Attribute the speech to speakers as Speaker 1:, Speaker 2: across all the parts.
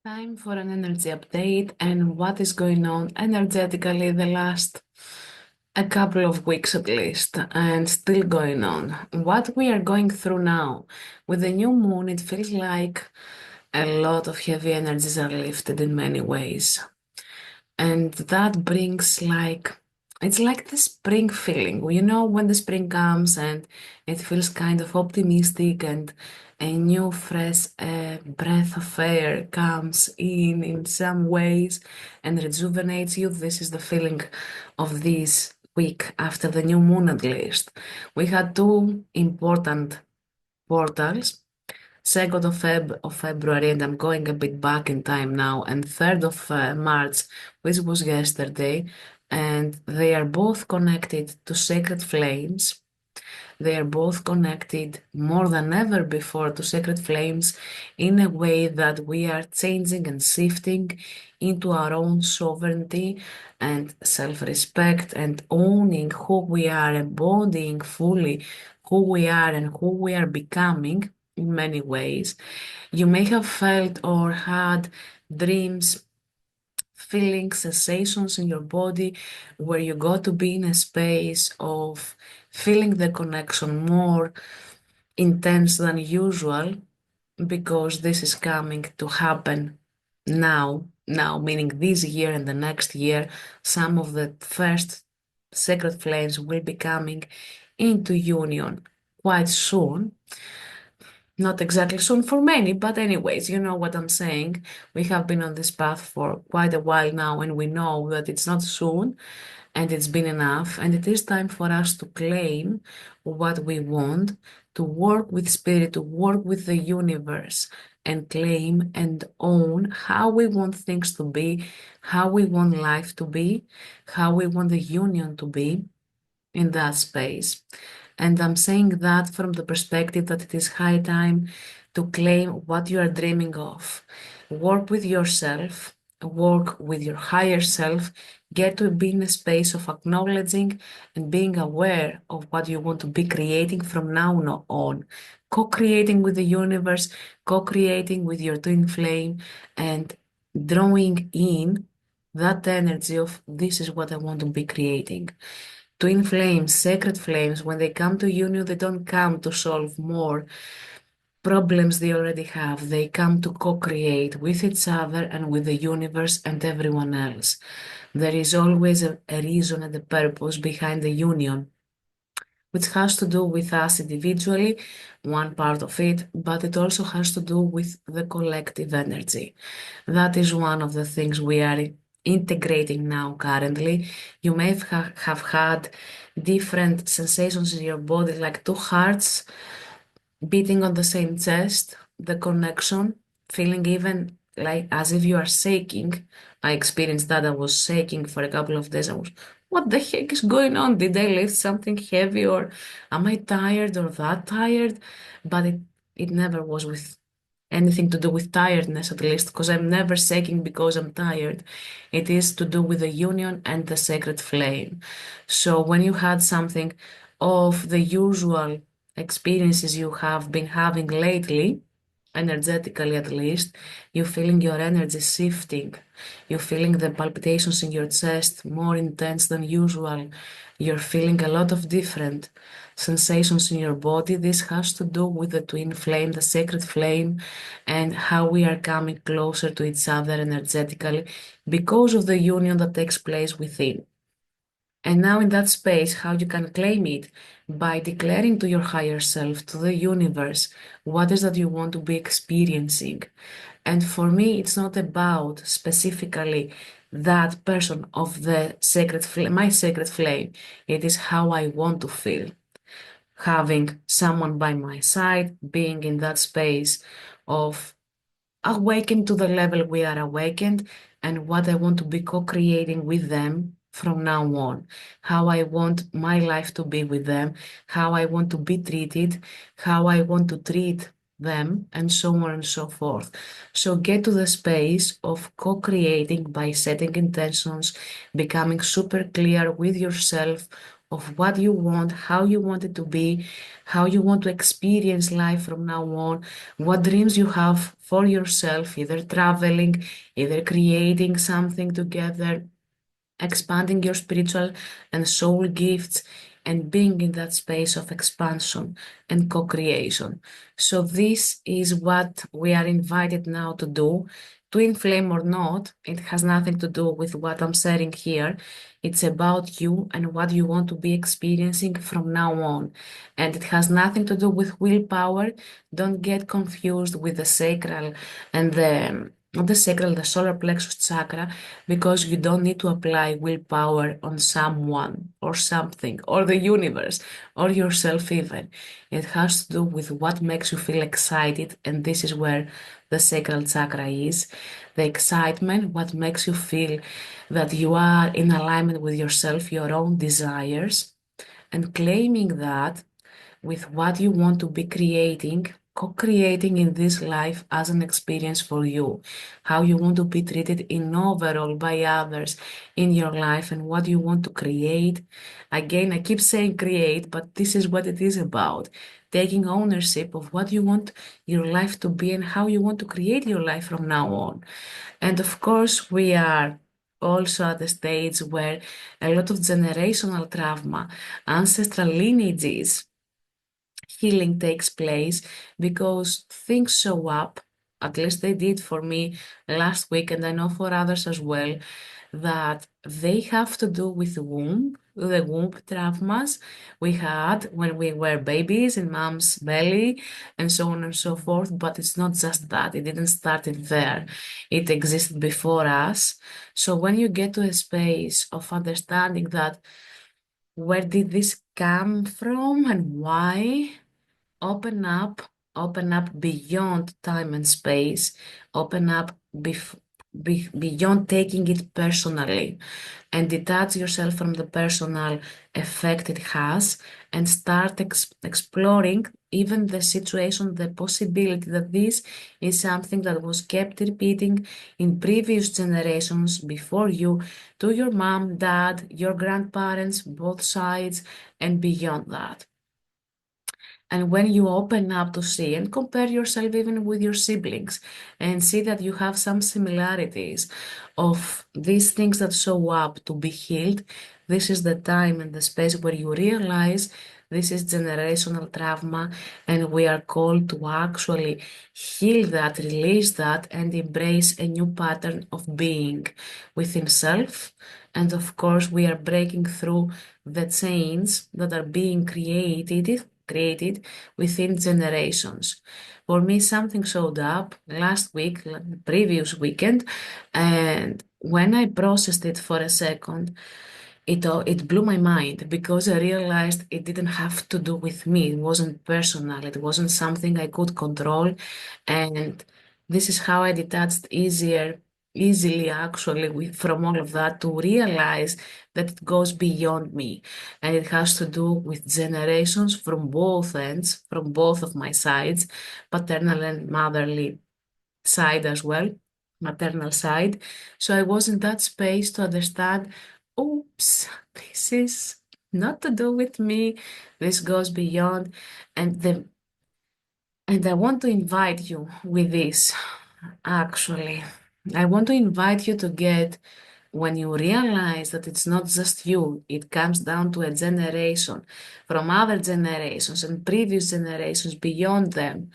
Speaker 1: Time for an energy update and what is going on energetically the last a couple of weeks at least and still going on. What we are going through now with the new moon, it feels like a lot of heavy energies are lifted in many ways. And that brings it's like the spring feeling. You know, when the spring comes and it feels kind of optimistic and a new fresh breath of air comes in some ways and rejuvenates you. This is the feeling of this week after the new moon at least. We had two important portals. 2nd of February, and I'm going a bit back in time now, and 3rd of March, which was yesterday, and they are both connected to sacred flames. They are both connected more than ever before to sacred flames in a way that we are changing and shifting into our own sovereignty and self-respect and owning who we are, embodying fully who we are and who we are becoming in many ways. You may have felt or had dreams, feelings, sensations in your body where you got to be in a space of feeling the connection more intense than usual because this is coming to happen now, meaning this year and the next year. Some of the first sacred flames will be coming into union quite soon. Not exactly soon for many, but anyways, you know what I'm saying. We have been on this path for quite a while now, and we know that it's not soon and it's been enough. And it is time for us to claim what we want, to work with spirit, to work with the universe, and claim and own how we want things to be, how we want life to be, how we want the union to be in that space. And I'm saying that from the perspective that it is high time to claim what you are dreaming of. Work with yourself, work with your higher self, get to be in a space of acknowledging and being aware of what you want to be creating from now on. Co-creating with the universe, co-creating with your twin flame, and drawing in that energy of this is what I want to be creating. Twin flames, sacred flames, when they come to union, they don't come to solve more problems they already have. They come to co-create with each other and with the universe and everyone else. There is always a reason and a purpose behind the union, which has to do with us individually, one part of it, but it also has to do with the collective energy. That is one of the things we are integrating now currently. You may have had different sensations in your body, like two hearts beating on the same chest, the connection, feeling even like as if you are shaking. I experienced that. I was shaking for a couple of days. I was, what the heck is going on? Did I lift something heavy or am I tired or that tired? But it never was with anything to do with tiredness, at least, because I'm never shaking because I'm tired. It is to do with the union and the sacred flame. So when you had something of the usual experiences you have been having lately, energetically at least, you're feeling your energy shifting. You're feeling the palpitations in your chest more intense than usual. You're feeling a lot of different sensations in your body. This has to do with the twin flame, the sacred flame, and how we are coming closer to each other energetically because of the union that takes place within. And now, in that space, how you can claim it by declaring to your higher self, to the universe, what is that you want to be experiencing. And for me, it's not about specifically that person of the sacred flame, my sacred flame. It is how I want to feel. Having someone by my side, being in that space of awakened to the level we are awakened and what I want to be co-creating with them from now on, how I want my life to be with them, how I want to be treated, how I want to treat them, and so on and so forth. So get to the space of co-creating by setting intentions, becoming super clear with yourself of what you want, how you want it to be, how you want to experience life from now on, what dreams you have for yourself, either traveling, either creating something together, expanding your spiritual and soul gifts, and being in that space of expansion and co-creation. So this is what we are invited now to do. Twin flame or not, it has nothing to do with what I'm saying here. It's about you and what you want to be experiencing from now on. And it has nothing to do with willpower. Don't get confused with the sacral and the not the sacral, the solar plexus chakra, because you don't need to apply willpower on someone or something or the universe or yourself even. It has to do with what makes you feel excited, and this is where the sacral chakra is. The excitement, what makes you feel that you are in alignment with yourself, your own desires, and claiming that with what you want to be creating, co-creating in this life as an experience for you, how you want to be treated in overall by others in your life and what you want to create. Again, I keep saying create, but this is what it is about. Taking ownership of what you want your life to be and how you want to create your life from now on. And of course, we are also at the stage where a lot of generational trauma, ancestral lineages, healing takes place because things show up, at least they did for me last week, and I know for others as well, that they have to do with the womb traumas we had when we were babies in mom's belly, and so on and so forth. But it's not just that, it didn't start it there, it existed before us. So when you get to a space of understanding that where did this come from and why, open up, open up beyond time and space, open up beyond taking it personally, and detach yourself from the personal effect it has, and start exploring even the situation, the possibility that this is something that was kept repeating in previous generations before you, to your mom, dad, your grandparents, both sides, and beyond that. And when you open up to see and compare yourself even with your siblings and see that you have some similarities of these things that show up to be healed, this is the time and the space where you realize this is generational trauma, and we are called to actually heal that, release that, and embrace a new pattern of being within self. And of course, we are breaking through the chains that are being created within generations. For me, something showed up last week, like the previous weekend, and when I processed it for a second, it blew my mind because I realized it didn't have to do with me. It wasn't personal. It wasn't something I could control, and this is how I detached easily actually from all of that, to realize that it goes beyond me, and it has to do with generations from both ends, from both of my sides, paternal and motherly side as well, maternal side. So I was in that space to understand, oops, this is not to do with me. This goes beyond. And the and I want to invite you with this, actually. I want to invite you to get, when you realize that it's not just you, it comes down to a generation from other generations and previous generations beyond them.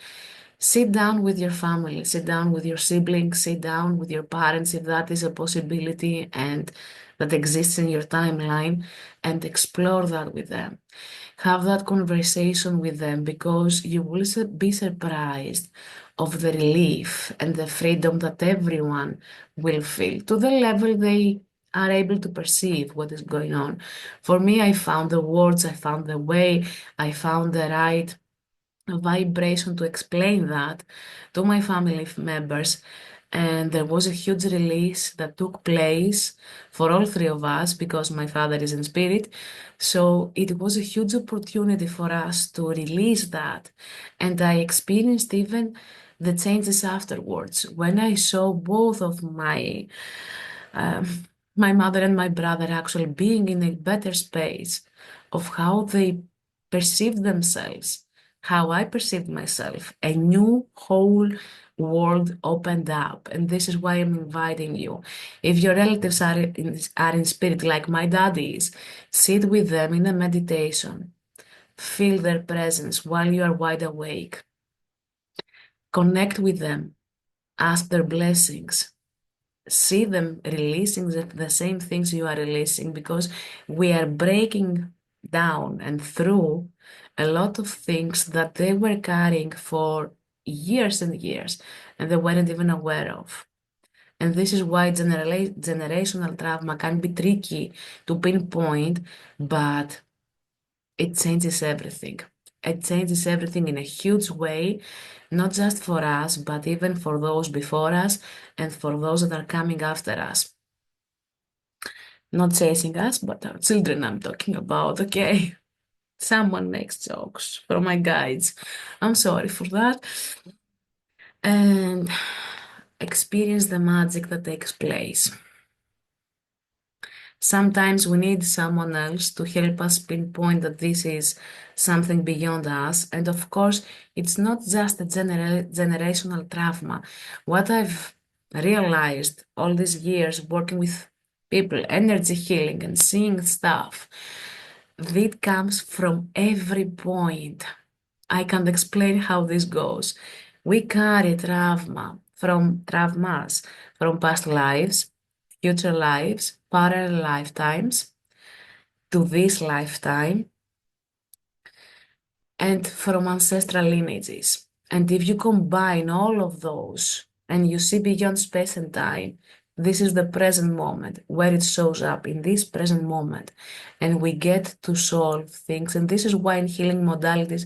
Speaker 1: Sit down with your family, sit down with your siblings, sit down with your parents if that is a possibility and that exists in your timeline, and explore that with them. Have that conversation with them, because you will be surprised of the relief and the freedom that everyone will feel to the level they are able to perceive what is going on. For me, I found the words, I found the way, I found the right vibration to explain that to my family members. And there was a huge release that took place for all three of us because my father is in spirit. So it was a huge opportunity for us to release that. And I experienced even the changes afterwards when I saw both of um, my mother and my brother actually being in a better space of how they perceive themselves, how I perceived myself. A new whole world opened up. And this is why I'm inviting you. If your relatives are in spirit, like my dad is, sit with them in a meditation. Feel their presence while you are wide awake. Connect with them. Ask their blessings. See them releasing the same things you are releasing, because we are breaking down and through a lot of things that they were carrying for years and years and they weren't even aware of. And this is why generational trauma can be tricky to pinpoint, but it changes everything. It changes everything in a huge way, not just for us, but even for those before us and for those that are coming after us. Not chasing us, but our children I'm talking about, okay? Someone makes jokes from my guides. I'm sorry for that. And experience the magic that takes place. Sometimes we need someone else to help us pinpoint that this is something beyond us. And of course, it's not just a generational trauma. What I've realized all these years working with people, energy healing and seeing stuff, that comes from every point. I can't explain how this goes. We carry traumas from past lives, future lives, parallel lifetimes to this lifetime, and from ancestral lineages. And if you combine all of those and you see beyond space and time, this is the present moment where it shows up in this present moment. And we get to solve things. And this is why in healing modalities,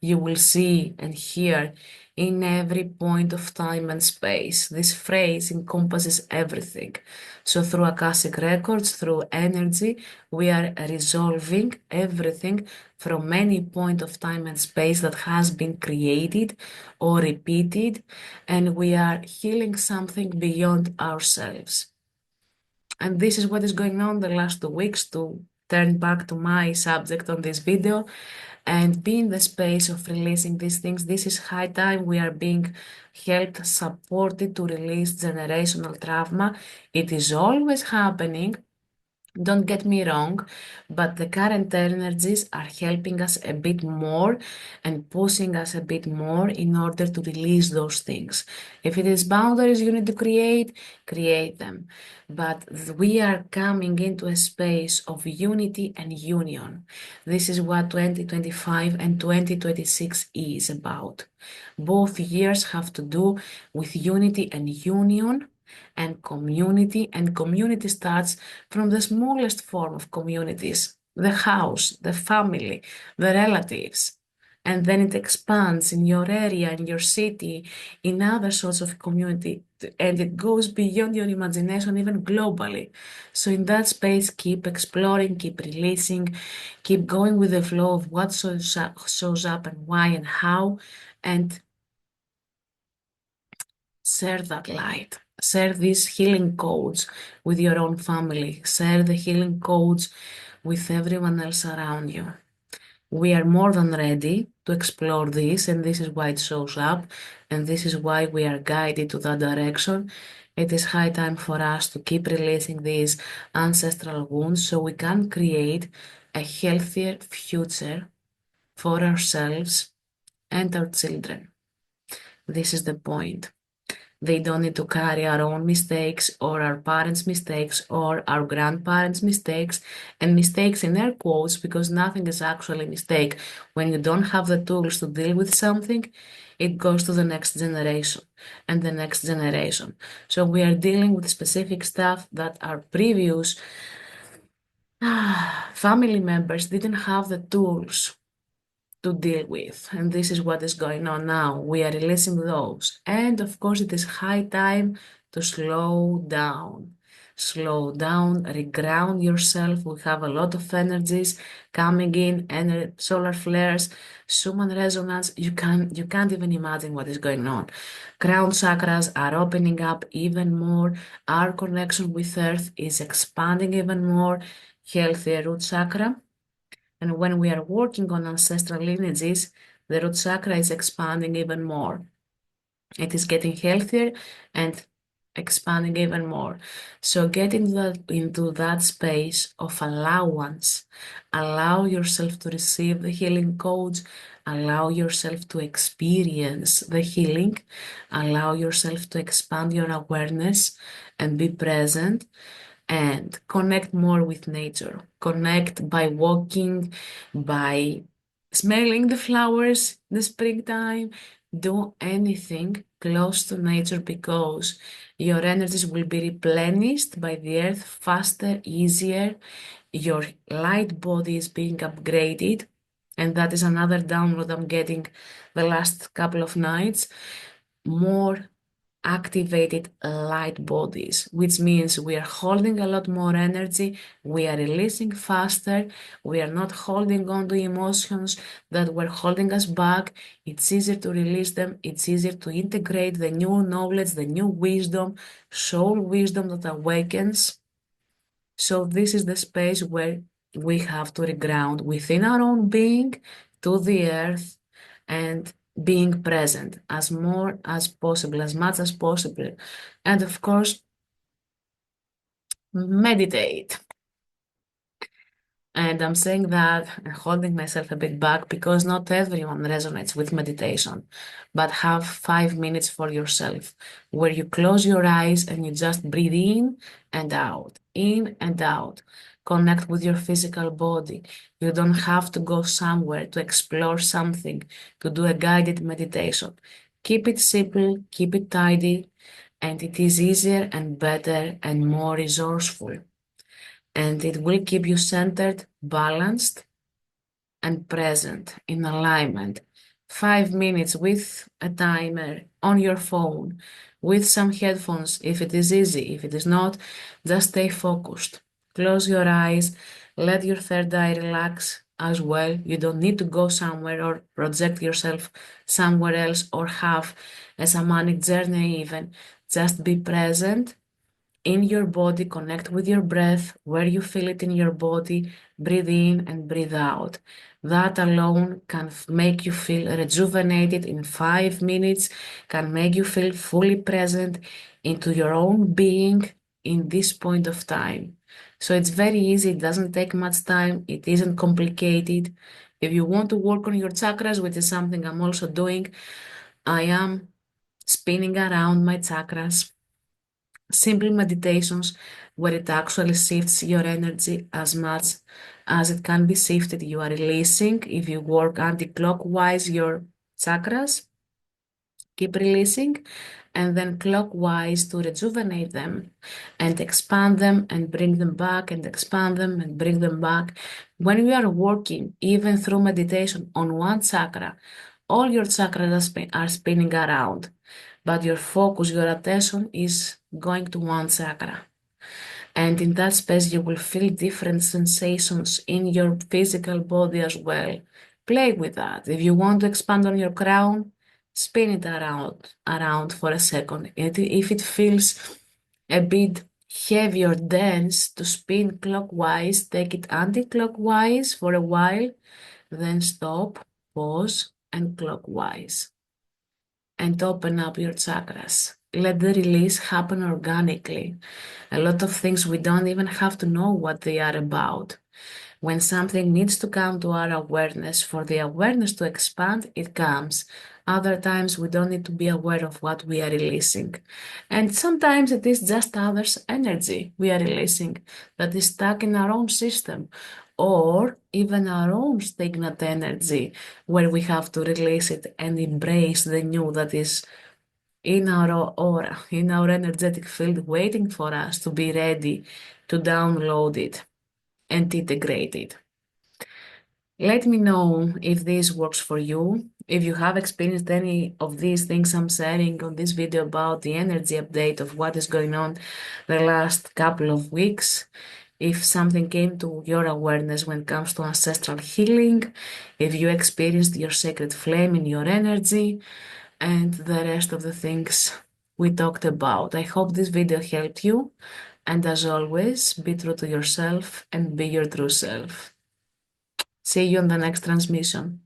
Speaker 1: you will see and hear in every point of time and space. This phrase encompasses everything. So through Akashic records, through energy, we are resolving everything from any point of time and space that has been created or repeated, and we are healing something beyond ourselves. And this is what is going on the last 2 weeks, to turn back to my subject on this video and be in the space of releasing these things. This is high time we are being helped, supported to release generational trauma. It is always happening. Don't get me wrong, but the current energies are helping us a bit more and pushing us a bit more in order to release those things. If it is boundaries you need to create them. But we are coming into a space of unity and union. This is what 2025 and 2026 is about. Both years have to do with unity and union and community starts from the smallest form of communities, the house, the family, the relatives. And then it expands in your area, in your city, in other sorts of community, and it goes beyond your imagination, even globally. So in that space, keep exploring, keep releasing, keep going with the flow of what shows up and why and how, and share that light. Share these healing codes with your own family. Share the healing codes with everyone else around you. We are more than ready to explore this, and this is why it shows up, and this is why we are guided to that direction. It is high time for us to keep releasing these ancestral wounds so we can create a healthier future for ourselves and our children. This is the point. They don't need to carry our own mistakes or our parents' mistakes or our grandparents' mistakes, and mistakes in air quotes, because nothing is actually a mistake. When you don't have the tools to deal with something, it goes to the next generation and the next generation. So we are dealing with specific stuff that our previous family members didn't have the tools to deal with. And this is what is going on now. We are releasing those. And of course, it is high time to slow down. Slow down, reground yourself. We have a lot of energies coming in, and solar flares, Schumann resonance. You can't even imagine what is going on. Crown chakras are opening up even more. Our connection with Earth is expanding even more. Healthier root chakra. And when we are working on ancestral lineages, the root chakra is expanding even more. It is getting healthier and expanding even more. So get into that space of allowance. Allow yourself to receive the healing codes. Allow yourself to experience the healing. Allow yourself to expand your awareness and be present and connect more with nature. Connect by walking, by smelling the flowers, the springtime. Do anything close to nature because your energies will be replenished by the earth faster, easier. Your light body is being upgraded. And that is another download I'm getting the last couple of nights. More activated light bodies, which means we are holding a lot more energy, we are releasing faster, we are not holding on to emotions that were holding us back. It's easier to release them, it's easier to integrate the new knowledge, the new wisdom, soul wisdom that awakens. So this is the space where we have to reground within our own being to the earth and being present as more as possible, as much as possible. And of course, meditate. And I'm saying that and holding myself a bit back because not everyone resonates with meditation, but have 5 minutes for yourself where you close your eyes and you just breathe in and out. Connect with your physical body. You don't have to go somewhere to explore something, to do a guided meditation. Keep it simple, keep it tidy, and it is easier and better and more resourceful, and it will keep you centered, balanced, and present in alignment. 5 minutes with a timer on your phone, with some headphones if it is easy. If it is not, just stay focused. Close your eyes, let your third eye relax as well. You don't need to go somewhere or project yourself somewhere else or have a shamanic journey even. Just be present in your body, connect with your breath, where you feel it in your body, breathe in and breathe out. That alone can make you feel rejuvenated in 5 minutes, can make you feel fully present into your own being in this point of time. So it's very easy, it doesn't take much time, it isn't complicated. If you want to work on your chakras, which is something I'm also doing, I am spinning around my chakras, simple meditations where it actually shifts your energy as much as it can be shifted. You are releasing. If you work anti-clockwise your chakras, keep releasing, and then clockwise to rejuvenate them and expand them and bring them back and expand them and bring them back. When we are working, even through meditation on one chakra, all your chakras are spinning around, but your focus, your attention is going to one chakra. And in that space, you will feel different sensations in your physical body as well. Play with that. If you want to expand on your crown, spin it around for a second. If it feels a bit heavy or dense to spin clockwise, take it anti-clockwise for a while, then stop, pause, and clockwise. And open up your chakras. Let the release happen organically. A lot of things we don't even have to know what they are about. When something needs to come to our awareness, for the awareness to expand, it comes. Other times we don't need to be aware of what we are releasing. And sometimes it is just others' energy we are releasing that is stuck in our own system, or even our own stagnant energy where we have to release it and embrace the new that is in our aura, in our energetic field, waiting for us to be ready to download it and integrate it. Let me know if this works for you. If you have experienced any of these things I'm sharing on this video about the energy update of what is going on the last couple of weeks, if something came to your awareness when it comes to ancestral healing, if you experienced your sacred flame in your energy, and the rest of the things we talked about. I hope this video helped you. And as always, be true to yourself and be your true self. See you on the next transmission.